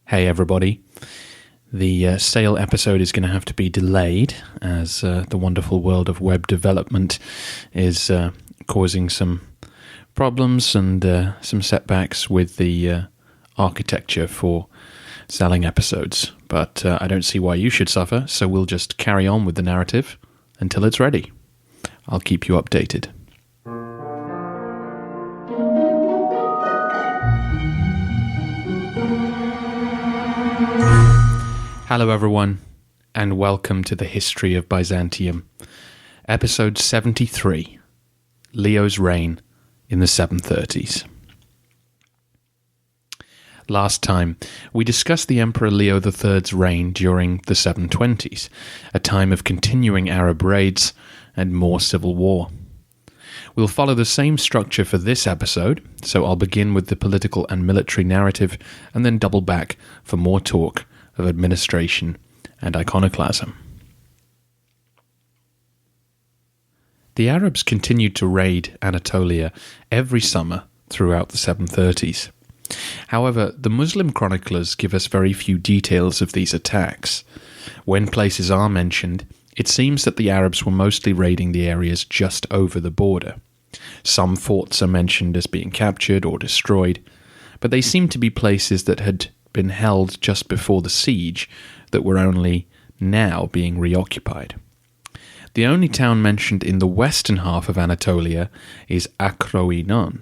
Hey everybody. The sale episode is going to have to be delayed as the wonderful world of web development is causing some problems and some setbacks with the architecture for selling episodes. But I don't see why you should suffer, so we'll just carry on with the narrative until it's ready. I'll keep you updated. Hello everyone, and welcome to the History of Byzantium, episode 73, Leo's Reign in the 730s. Last time, we discussed the Emperor Leo III's reign during the 720s, a time of continuing Arab raids and more civil war. We'll follow the same structure for this episode, so I'll begin with the political and military narrative and then double back for more talk of administration and iconoclasm. The Arabs continued to raid Anatolia every summer throughout the 730s. However, the Muslim chroniclers give us very few details of these attacks. When places are mentioned, it seems that the Arabs were mostly raiding the areas just over the border. Some forts are mentioned as being captured or destroyed, but they seem to be places that had been held just before the siege that were only now being reoccupied. The only town mentioned in the western half of Anatolia is Akroinon,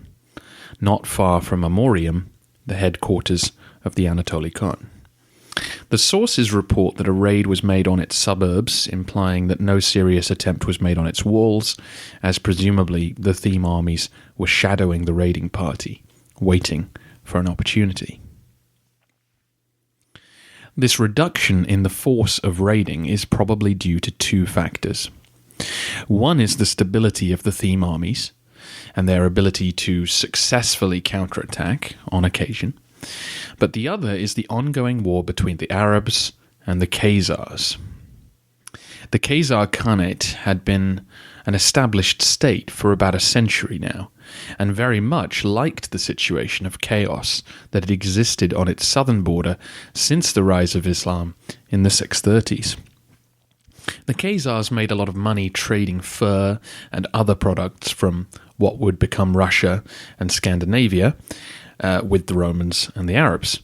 not far from Amorium, the headquarters of the Anatolikon. The sources report that a raid was made on its suburbs, implying that no serious attempt was made on its walls, as presumably the theme armies were shadowing the raiding party, waiting for an opportunity. This reduction in the force of raiding is probably due to two factors. One is the stability of the theme armies and their ability to successfully counterattack on occasion, but the other is the ongoing war between the Arabs and the Khazars. The Khazar Khanate had been an established state for about a century now, and very much liked the situation of chaos that had existed on its southern border since the rise of Islam in the 630s. The Khazars made a lot of money trading fur and other products from what would become Russia and Scandinavia with the Romans and the Arabs.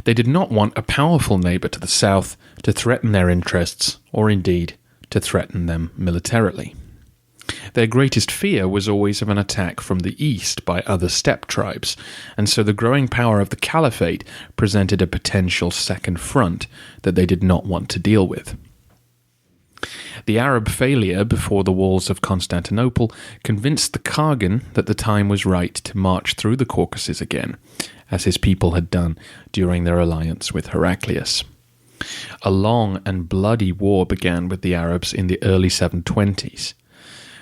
They did not want a powerful neighbor to the south to threaten their interests, or indeed to threaten them militarily. Their greatest fear was always of an attack from the east by other steppe tribes, and so the growing power of the caliphate presented a potential second front that they did not want to deal with. The Arab failure before the walls of Constantinople convinced the Khagan that the time was right to march through the Caucasus again, as his people had done during their alliance with Heraclius. A long and bloody war began with the Arabs in the early 720s.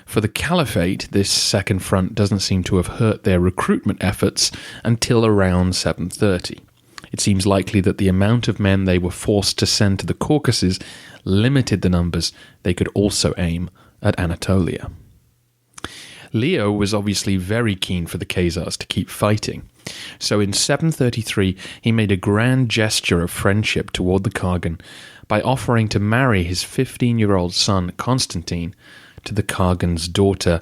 For the Caliphate, this second front doesn't seem to have hurt their recruitment efforts until around 730. It seems likely that the amount of men they were forced to send to the Caucasus limited the numbers they could also aim at Anatolia. Leo was obviously very keen for the Khazars to keep fighting, so in 733 he made a grand gesture of friendship toward the Khagan by offering to marry his 15-year-old son Constantine to the Khagan's daughter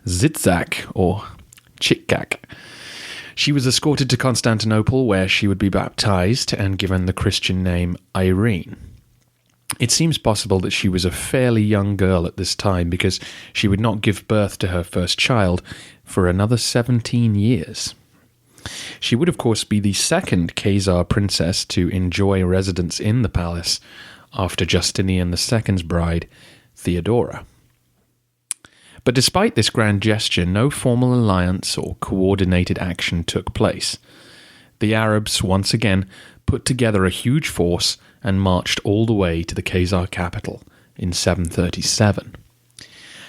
Zitzak, or Chitkak. She was escorted to Constantinople, where she would be baptized and given the Christian name Irene. It seems possible that she was a fairly young girl at this time, because she would not give birth to her first child for another 17 years. She would, of course, be the second Khazar princess to enjoy residence in the palace after Justinian II's bride, Theodora. But despite this grand gesture, no formal alliance or coordinated action took place. The Arabs once again put together a huge force and marched all the way to the Khazar capital in 737.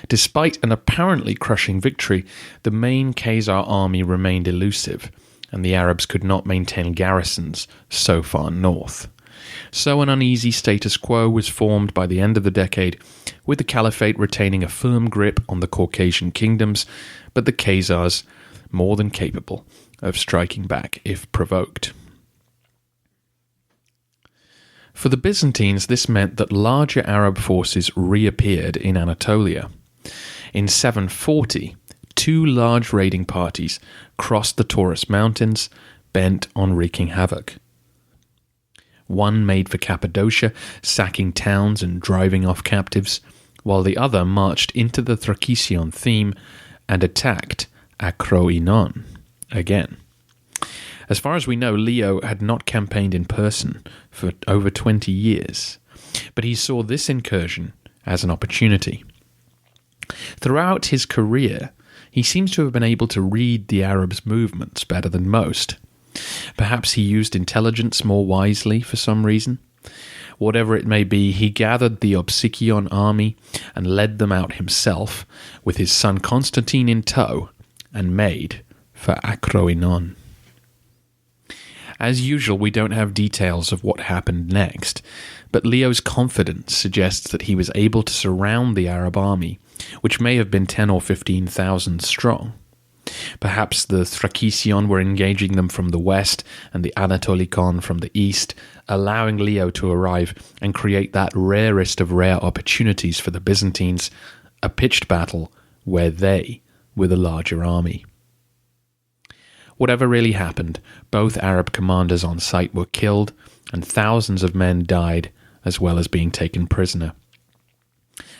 Despite an apparently crushing victory, the main Khazar army remained elusive, and the Arabs could not maintain garrisons so far north. So an uneasy status quo was formed by the end of the decade, with the Caliphate retaining a firm grip on the Caucasian kingdoms, but the Khazars more than capable of striking back if provoked. For the Byzantines, this meant that larger Arab forces reappeared in Anatolia. In 740, two large raiding parties crossed the Taurus Mountains, bent on wreaking havoc. One made for Cappadocia, sacking towns and driving off captives, while the other marched into the Thracian theme and attacked Acroinon again. As far as we know, Leo had not campaigned in person for over 20 years, but he saw this incursion as an opportunity. Throughout his career, he seems to have been able to read the Arabs' movements better than most. Perhaps he used intelligence more wisely for some reason. Whatever it may be, he gathered the Obsikion army and led them out himself, with his son Constantine in tow, and made for Acroinon. As usual, we don't have details of what happened next, but Leo's confidence suggests that he was able to surround the Arab army, which may have been 10 or 15,000 strong. Perhaps the Thracian were engaging them from the west and the Anatolikon from the east, allowing Leo to arrive and create that rarest of rare opportunities for the Byzantines, a pitched battle where they were the larger army. Whatever really happened, both Arab commanders on site were killed, and thousands of men died, as well as being taken prisoner.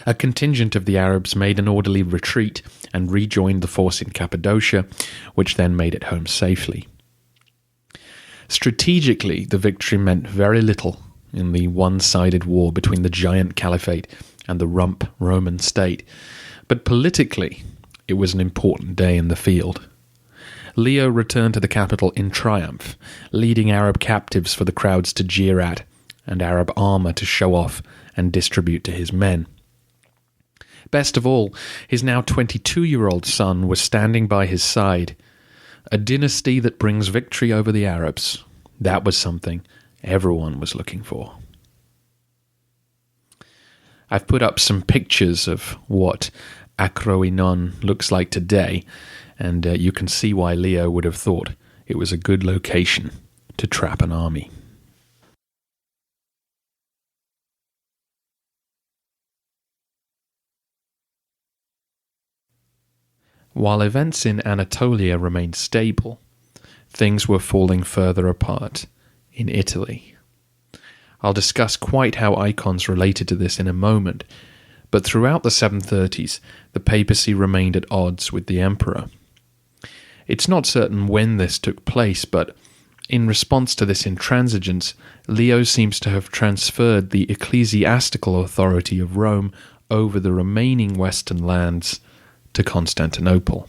A contingent of the Arabs made an orderly retreat and rejoined the force in Cappadocia, which then made it home safely. Strategically, the victory meant very little in the one-sided war between the giant caliphate and the rump Roman state, but politically, it was an important day in the field. Leo returned to the capital in triumph, leading Arab captives for the crowds to jeer at, and Arab armour to show off and distribute to his men. Best of all, his now 22-year-old son was standing by his side. A dynasty that brings victory over the Arabs. That was something everyone was looking for. I've put up some pictures of what Acroinon looks like today, and you can see why Leo would have thought it was a good location to trap an army. While events in Anatolia remained stable, things were falling further apart in Italy. I'll discuss quite how icons related to this in a moment, but throughout the 730s, the papacy remained at odds with the emperor. It's not certain when this took place, but in response to this intransigence, Leo seems to have transferred the ecclesiastical authority of Rome over the remaining western lands to Constantinople.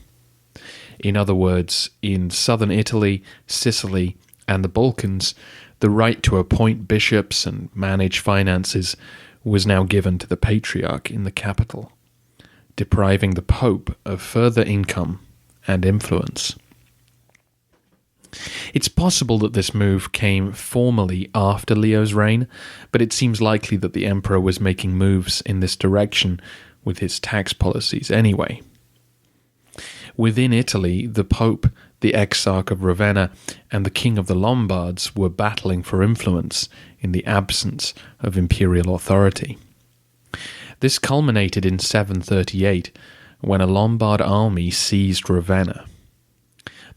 In other words, in southern Italy, Sicily, and the Balkans, the right to appoint bishops and manage finances was now given to the patriarch in the capital, depriving the pope of further income and influence. It's possible that this move came formally after Leo's reign, but it seems likely that the emperor was making moves in this direction with his tax policies anyway. Within Italy, the Pope, the Exarch of Ravenna, and the King of the Lombards were battling for influence in the absence of imperial authority. This culminated in 738, when a Lombard army seized Ravenna.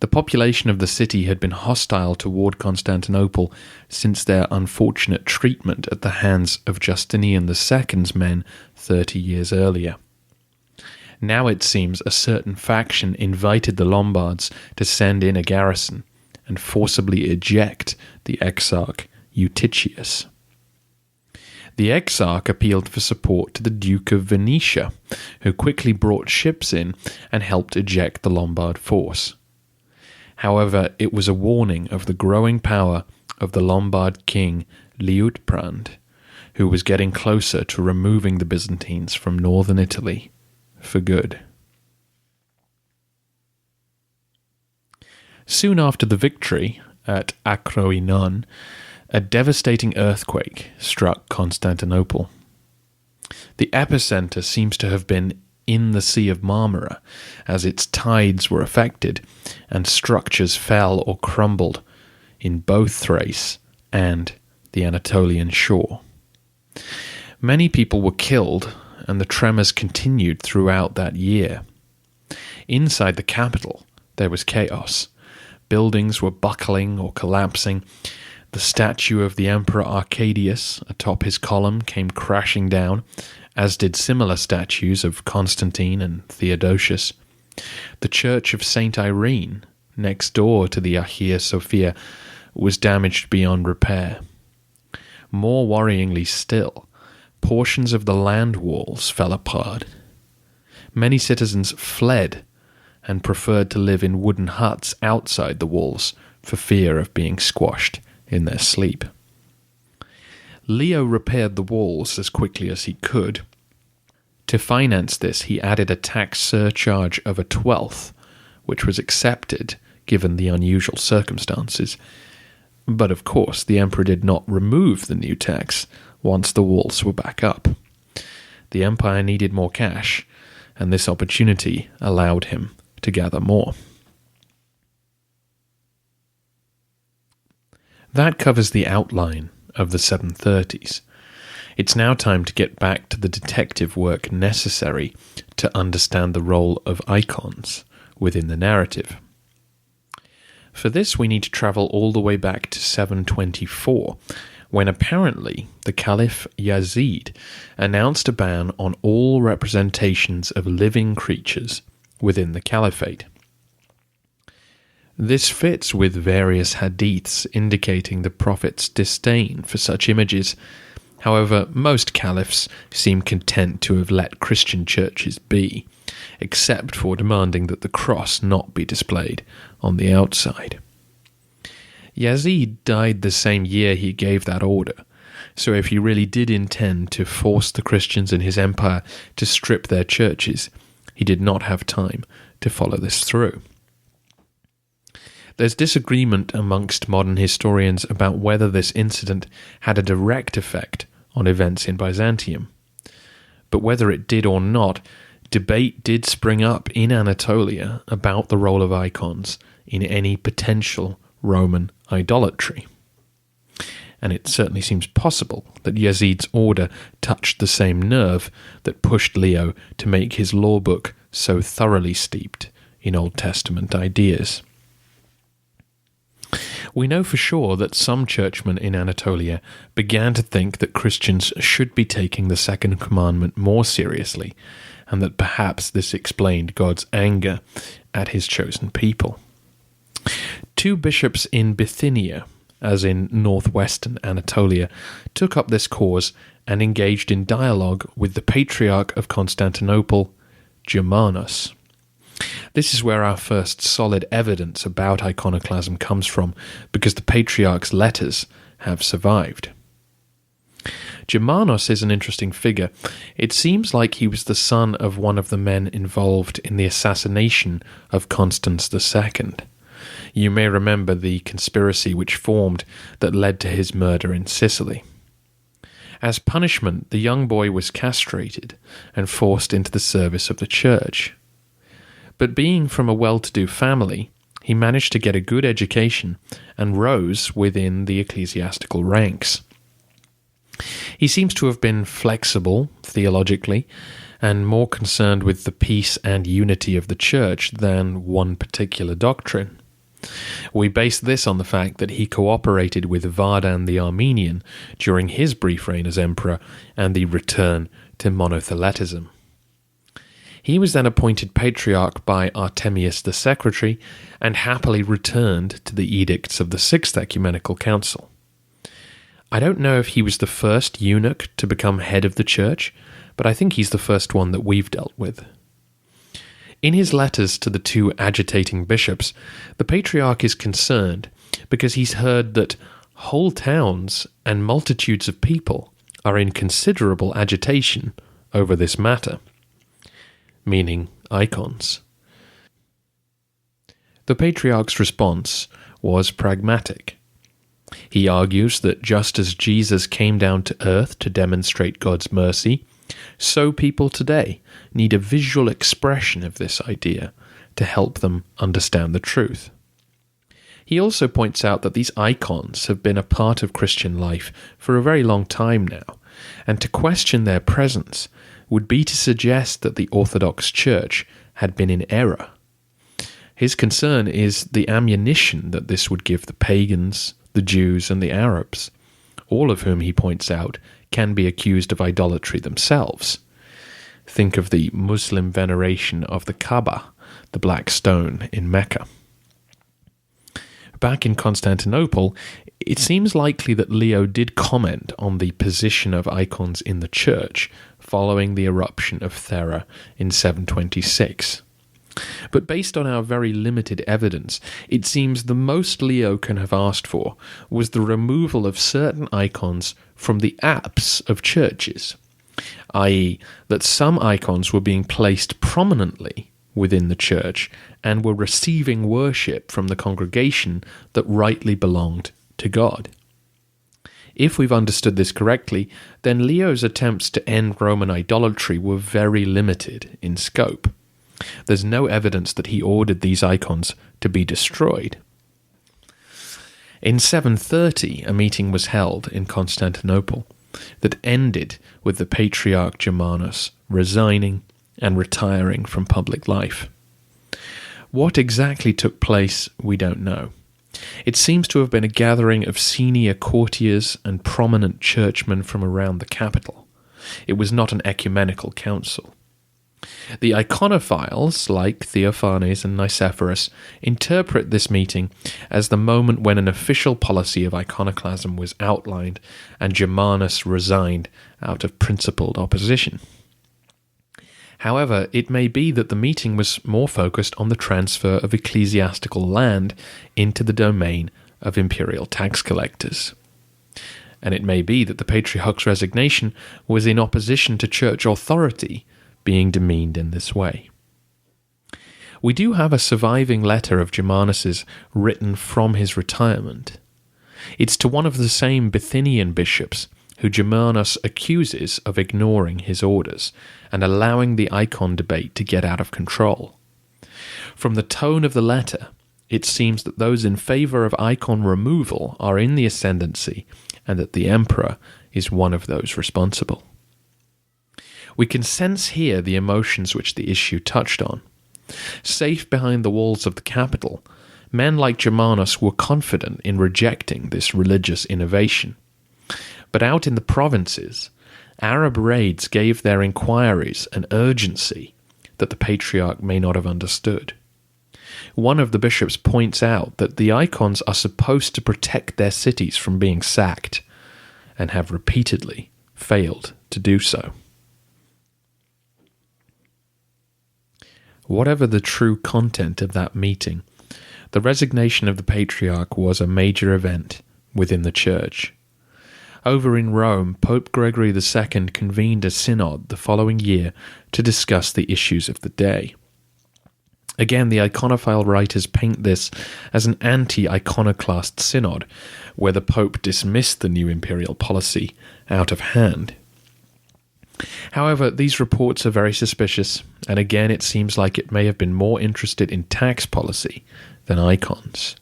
The population of the city had been hostile toward Constantinople since their unfortunate treatment at the hands of Justinian II's men 30 years earlier. Now it seems a certain faction invited the Lombards to send in a garrison and forcibly eject the Exarch Eutychius. The Exarch appealed for support to the Duke of Venetia, who quickly brought ships in and helped eject the Lombard force. However, it was a warning of the growing power of the Lombard king Liutprand, who was getting closer to removing the Byzantines from northern Italy for good. Soon after the victory at Acroinon, a devastating earthquake struck Constantinople. The epicenter seems to have been in the Sea of Marmara, as its tides were affected and structures fell or crumbled in both Thrace and the Anatolian shore. Many people were killed, and the tremors continued throughout that year. Inside the capital, there was chaos. Buildings were buckling or collapsing. The statue of the Emperor Arcadius atop his column came crashing down, as did similar statues of Constantine and Theodosius. The church of St. Irene, next door to the Hagia Sophia, was damaged beyond repair. More worryingly still, portions of the land walls fell apart. Many citizens fled and preferred to live in wooden huts outside the walls for fear of being squashed in their sleep. Leo repaired the walls as quickly as he could. To finance this, he added a tax surcharge of 1/12, which was accepted given the unusual circumstances. But of course, the emperor did not remove the new tax once the walls were back up. The empire needed more cash, and this opportunity allowed him to gather more. That covers the outline of the 730s. It's now time to get back to the detective work necessary to understand the role of icons within the narrative. For this, we need to travel all the way back to 724, when apparently the Caliph Yazid announced a ban on all representations of living creatures within the caliphate. This fits with various hadiths indicating the Prophet's disdain for such images. However, most caliphs seem content to have let Christian churches be, except for demanding that the cross not be displayed on the outside. Yazid died the same year he gave that order, so if he really did intend to force the Christians in his empire to strip their churches, he did not have time to follow this through. There's disagreement amongst modern historians about whether this incident had a direct effect on events in Byzantium. But whether it did or not, debate did spring up in Anatolia about the role of icons in any potential Roman idolatry. And it certainly seems possible that Yazid's order touched the same nerve that pushed Leo to make his law book so thoroughly steeped in Old Testament ideas. We know for sure that some churchmen in Anatolia began to think that Christians should be taking the second commandment more seriously, and that perhaps this explained God's anger at his chosen people. Two bishops in Bithynia, as in northwestern Anatolia, took up this cause and engaged in dialogue with the Patriarch of Constantinople, Germanos. This is where our first solid evidence about iconoclasm comes from, because the Patriarch's letters have survived. Germanos is an interesting figure. It seems like he was the son of one of the men involved in the assassination of Constans II. You may remember the conspiracy which formed that led to his murder in Sicily. As punishment, the young boy was castrated and forced into the service of the church. But being from a well-to-do family, he managed to get a good education and rose within the ecclesiastical ranks. He seems to have been flexible theologically and more concerned with the peace and unity of the church than one particular doctrine. We base this on the fact that he cooperated with Vardan the Armenian during his brief reign as emperor and the return to monotheletism. He was then appointed patriarch by Artemius the Secretary and happily returned to the edicts of the Sixth Ecumenical Council. I don't know if he was the first eunuch to become head of the church, but I think he's the first one that we've dealt with. In his letters to the two agitating bishops, the Patriarch is concerned because he's heard that whole towns and multitudes of people are in considerable agitation over this matter, meaning icons. The Patriarch's response was pragmatic. He argues that just as Jesus came down to earth to demonstrate God's mercy, so people today need a visual expression of this idea to help them understand the truth. He also points out that these icons have been a part of Christian life for a very long time now, and to question their presence would be to suggest that the Orthodox Church had been in error. His concern is the ammunition that this would give the pagans, the Jews, and the Arabs, all of whom, he points out, can be accused of idolatry themselves. Think of the Muslim veneration of the Kaaba, the black stone in Mecca. Back in Constantinople, it seems likely that Leo did comment on the position of icons in the church following the eruption of Thera in 726. But based on our very limited evidence, it seems the most Leo can have asked for was the removal of certain icons from the apse of churches, i.e., that some icons were being placed prominently within the church and were receiving worship from the congregation that rightly belonged to God. If we've understood this correctly, then Leo's attempts to end Roman idolatry were very limited in scope. There's no evidence that he ordered these icons to be destroyed. In 730, a meeting was held in Constantinople that ended with the Patriarch Germanus resigning and retiring from public life. What exactly took place, we don't know. It seems to have been a gathering of senior courtiers and prominent churchmen from around the capital. It was not an ecumenical council. The iconophiles, like Theophanes and Nicephorus, interpret this meeting as the moment when an official policy of iconoclasm was outlined and Germanus resigned out of principled opposition. However, it may be that the meeting was more focused on the transfer of ecclesiastical land into the domain of imperial tax collectors. And it may be that the Patriarch's resignation was in opposition to church authority being demeaned in this way. We do have a surviving letter of Germanus's written from his retirement. It's to one of the same Bithynian bishops who Germanus accuses of ignoring his orders and allowing the icon debate to get out of control. From the tone of the letter, it seems that those in favour of icon removal are in the ascendancy and that the emperor is one of those responsible. We can sense here the emotions which the issue touched on. Safe behind the walls of the capital, men like Germanus were confident in rejecting this religious innovation. But out in the provinces, Arab raids gave their inquiries an urgency that the Patriarch may not have understood. One of the bishops points out that the icons are supposed to protect their cities from being sacked, and have repeatedly failed to do so. Whatever the true content of that meeting, the resignation of the Patriarch was a major event within the Church. Over in Rome, Pope Gregory II convened a synod the following year to discuss the issues of the day. Again, the iconophile writers paint this as an anti-iconoclast synod, where the Pope dismissed the new imperial policy out of hand. However, these reports are very suspicious, and again it seems like it may have been more interested in tax policy than icons.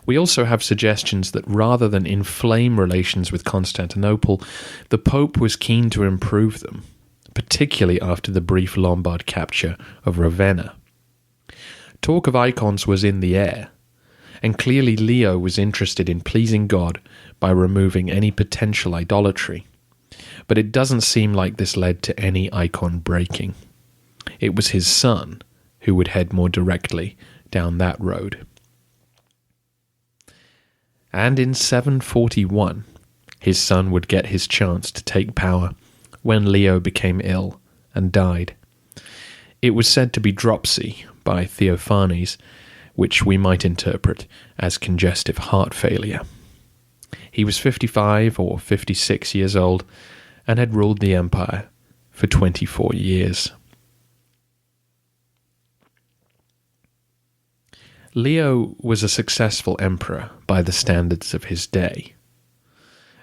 We also have suggestions that rather than inflame relations with Constantinople, the Pope was keen to improve them, particularly after the brief Lombard capture of Ravenna. Talk of icons was in the air, and clearly Leo was interested in pleasing God by removing any potential idolatry. But it doesn't seem like this led to any icon breaking. It was his son who would head more directly down that road. And in 741, his son would get his chance to take power when Leo became ill and died. It was said to be dropsy by Theophanes, which we might interpret as congestive heart failure. He was 55 or 56 years old and had ruled the empire for 24 years. Leo was a successful emperor by the standards of his day.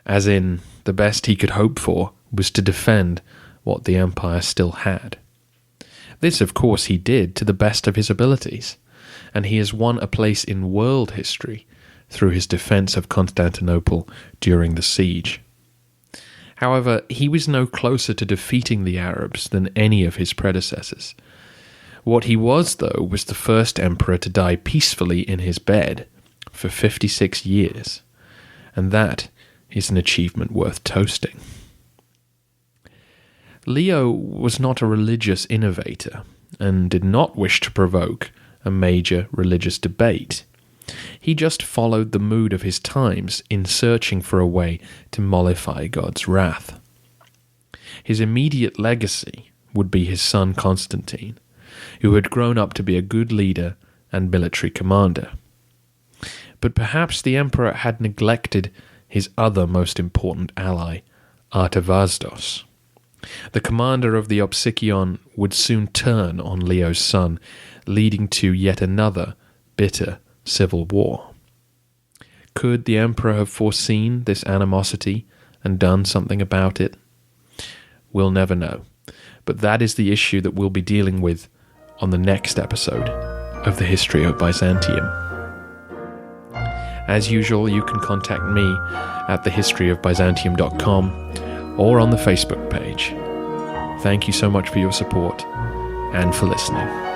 As in, the best he could hope for was to defend what the empire still had. This, of course, he did to the best of his abilities, and he has won a place in world history through his defense of Constantinople during the siege. However, he was no closer to defeating the Arabs than any of his predecessors. What he was, though, was the first emperor to die peacefully in his bed for 56 years, and that is an achievement worth toasting. Leo was not a religious innovator and did not wish to provoke a major religious debate. He just followed the mood of his times in searching for a way to mollify God's wrath. His immediate legacy would be his son Constantine, who had grown up to be a good leader and military commander. But perhaps the emperor had neglected his other most important ally, Artavasdos. The commander of the Opsikion would soon turn on Leo's son, leading to yet another bitter civil war. Could the emperor have foreseen this animosity and done something about it? We'll never know, but that is the issue that we'll be dealing with on the next episode of the History of Byzantium. As usual, you can contact me at thehistoryofbyzantium.com or on the Facebook page. Thank you so much for your support and for listening.